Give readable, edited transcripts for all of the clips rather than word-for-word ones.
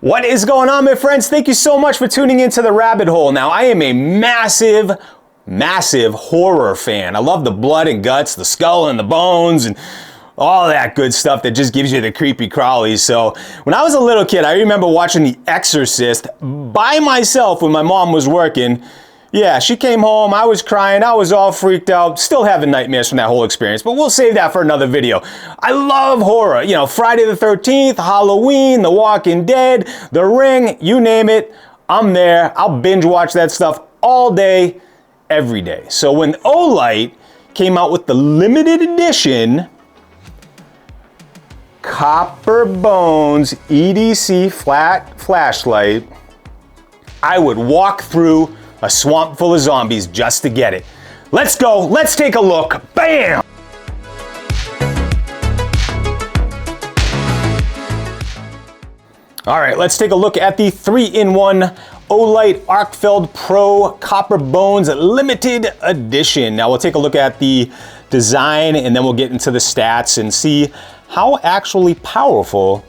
What is going on, my friends? Thank you so much for tuning into the rabbit hole. Now, I am a massive horror fan. I love the blood and guts, the skull and the bones, and all that good stuff that just gives you the creepy crawlies. So when I was a little kid, I remember watching The Exorcist by myself when my mom was working. Yeah, she came home, I was crying, I was all freaked out, still having nightmares from that whole experience, but we'll save that for another video. I love horror, you know, Friday the 13th, Halloween, The Walking Dead, The Ring, you name it, I'm there. I'll binge watch that stuff all day, every day. So when Olight came out with the limited edition Copper Bones EDC flat flashlight, I would walk through a swamp full of zombies just to get it. Let's go, let's take a look. Bam! All right, let's take a look at the 3-in-1 Olight Arkfeld Pro Copper Bones limited edition. Now we'll take a look at the design and then we'll get into the stats and see how actually powerful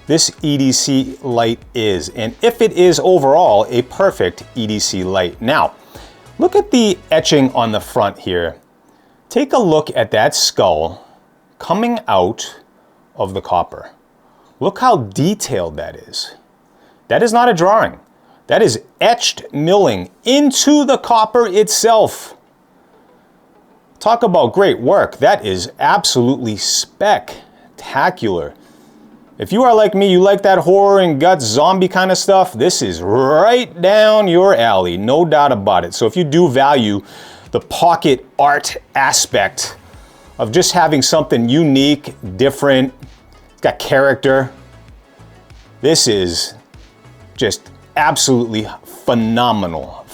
this EDC light is, and if it is overall a perfect EDC light. Now, look at the etching on the front here. Take a look at that skull coming out of the copper. Look how detailed that is. That is not a drawing. That is etched milling into the copper itself. Talk about great work. That is absolutely spectacular. If you are like me, you like that horror and guts zombie kind of stuff, this is right down your alley, no doubt about it. So if you do value the pocket art aspect of just having something unique, different, it's got character, this is just absolutely phenomenal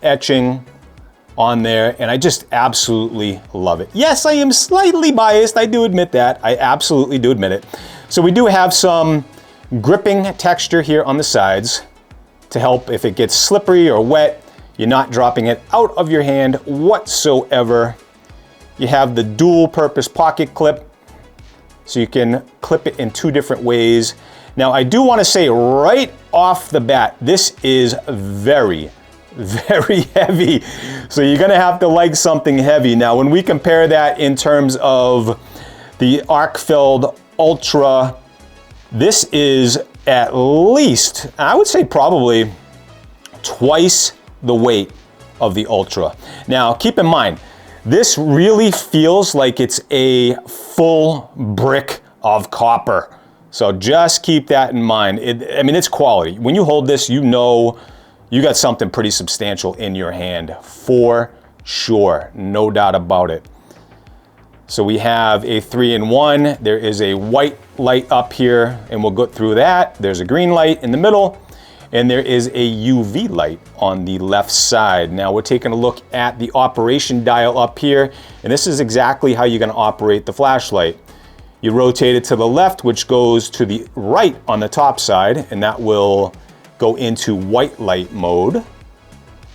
etching on there, and I just absolutely love it. Yes, I am slightly biased, I do admit that. I absolutely do admit it. So we do have some gripping texture here on the sides to help if it gets slippery or wet, you're not dropping it out of your hand whatsoever. You have the dual purpose pocket clip, so you can clip it in two different ways. Now I do want to say right off the bat, this is very heavy. So you're gonna have to like something heavy. Now when we compare that in terms of the Arkfeld Ultra, this is at least, I would say probably twice the weight of the Ultra. Now keep in mind, this really feels like it's a full brick of copper. So just keep that in mind. I mean, it's quality. When you hold this, you know you got something pretty substantial in your hand for sure, no doubt about it. So we have a 3-in-1. There is a white light up here, and we'll go through that. There's a green light in the middle, and there is a UV light on the left side. Now we're taking a look at the operation dial up here, and this is exactly how you're gonna operate the flashlight. You rotate it to the left, which goes to the right on the top side, and that will go into white light mode.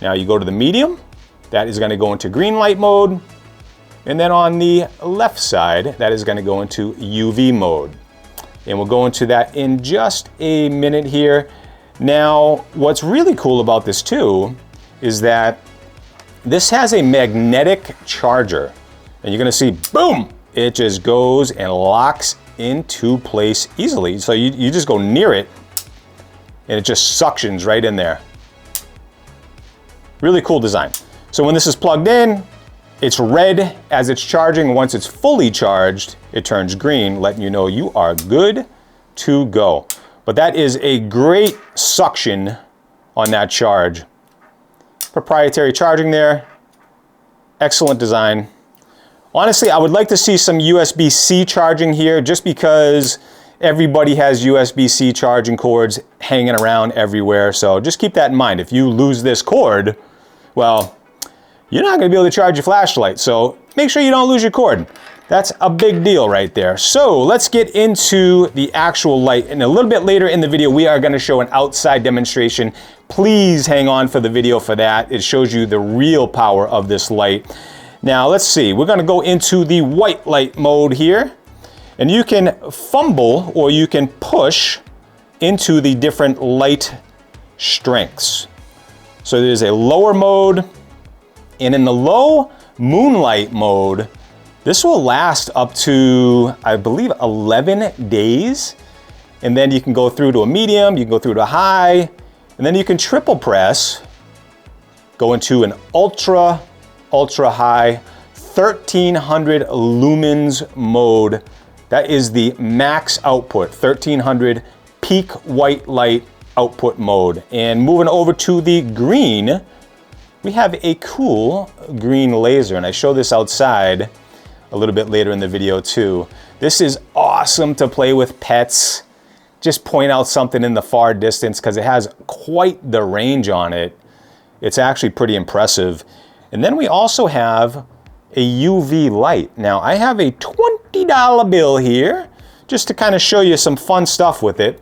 Now you go to the medium, that is gonna go into green light mode. And then on the left side, that is gonna go into UV mode. And we'll go into that in just a minute here. Now, what's really cool about this too, is that this has a magnetic charger. And you're gonna see, boom, it just goes and locks into place easily. So you just go near it, and it just suctions right in there. Really cool design. So when this is plugged in, it's red as it's charging. Once it's fully charged, it turns green, letting you know you are good to go. But that is a great suction on that charge. Proprietary charging there. Excellent design. Honestly, I would like to see some USB-C charging here, just because everybody has USB-C charging cords hanging around everywhere. So just keep that in mind. If you lose this cord, well, you're not gonna be able to charge your flashlight. So make sure you don't lose your cord. That's a big deal right there. So let's get into the actual light. And a little bit later in the video, we are gonna show an outside demonstration. Please hang on for the video for that. It shows you the real power of this light. Now let's see, we're gonna go into the white light mode here. And you can fumble or you can push into the different light strengths. So there's a lower mode, and in the low moonlight mode, this will last up to, I believe, 11 days. And then you can go through to a medium, you can go through to a high, and then you can triple press, go into an ultra high, 1300 lumens mode. That is the max output, 1300 peak white light output mode. And moving over to the green, we have a cool green laser, and I show this outside a little bit later in the video too. This is awesome to play with pets. Just point out something in the far distance because it has quite the range on it. It's actually pretty impressive. And then we also have a UV light. Now I have a $20 bill here just to kind of show you some fun stuff with it.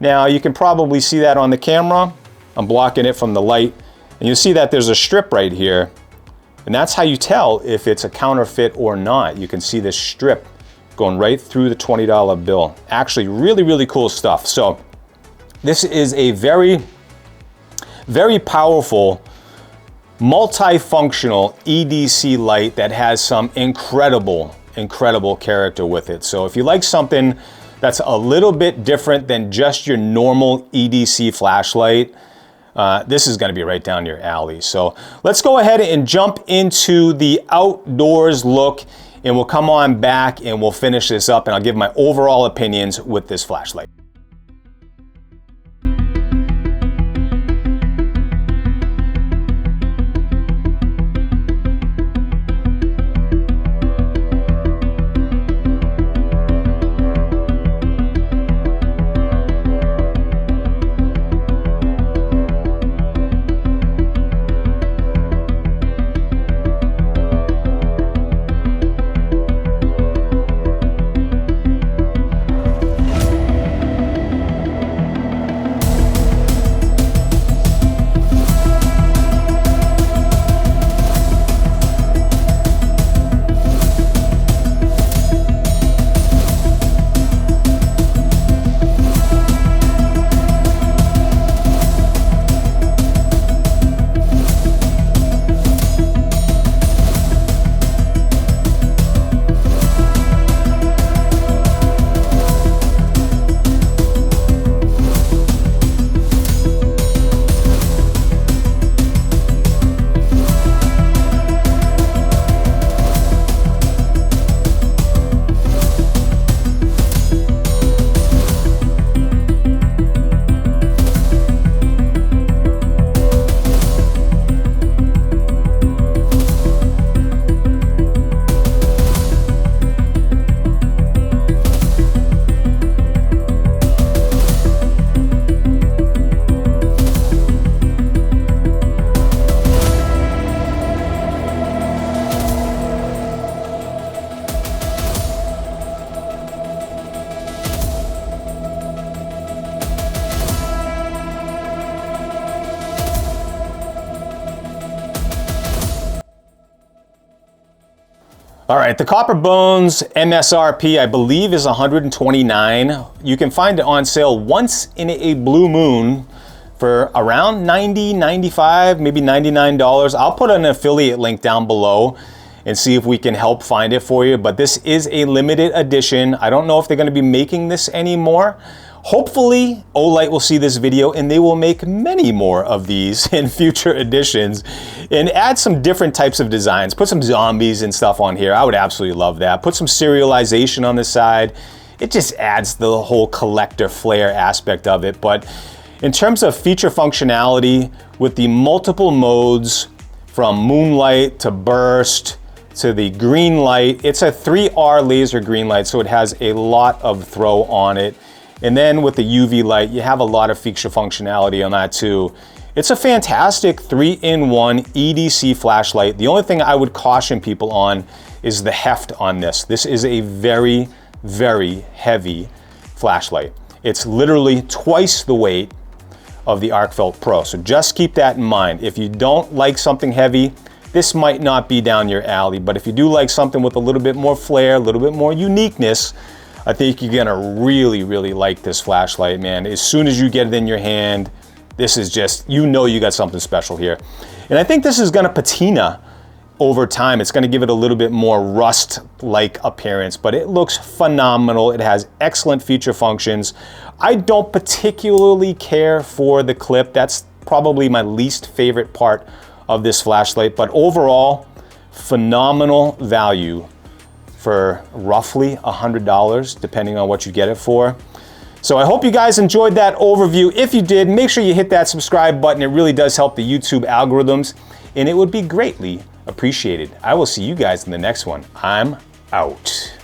Now you can probably see that on the camera. I'm blocking it from the light. And you'll see that there's a strip right here. And that's how you tell if it's a counterfeit or not. You can see this strip going right through the $20 bill. Actually, really, really cool stuff. So this is a very, very powerful, multifunctional EDC light that has some incredible character with it. So if you like something that's a little bit different than just your normal EDC flashlight, this is going to be right down your alley. So let's go ahead and jump into the outdoors look, and we'll come on back and we'll finish this up, and I'll give my overall opinions with this flashlight. All right, the Copper Bones MSRP, I believe, is $129. You can find it on sale once in a blue moon for around $90, $95, maybe $99. I'll put an affiliate link down below and see if we can help find it for you. But this is a limited edition. I don't know if they're going to be making this anymore. Hopefully, Olight will see this video and they will make many more of these in future editions and add some different types of designs. Put some zombies and stuff on here. I would absolutely love that. Put some serialization on the side. It just adds the whole collector flair aspect of it. But in terms of feature functionality, with the multiple modes from moonlight to burst to the green light, it's a 3R laser green light, so it has a lot of throw on it. And then with the UV light, you have a lot of feature functionality on that too. It's a fantastic 3-in-1 EDC flashlight. The only thing I would caution people on is the heft on this. This is a very, very heavy flashlight. It's literally twice the weight of the Arkfeld Pro. So just keep that in mind. If you don't like something heavy, this might not be down your alley. But if you do like something with a little bit more flair, a little bit more uniqueness, I think you're gonna really, really like this flashlight, man. As soon as you get it in your hand, this is just, you know you got something special here. And I think this is gonna patina over time. It's gonna give it a little bit more rust-like appearance, but it looks phenomenal. It has excellent feature functions. I don't particularly care for the clip. That's probably my least favorite part of this flashlight, but overall, phenomenal value for roughly $100, depending on what you get it for. So I hope you guys enjoyed that overview. If you did, make sure you hit that subscribe button. It really does help the YouTube algorithms, and it would be greatly appreciated. I will see you guys in the next one. I'm out.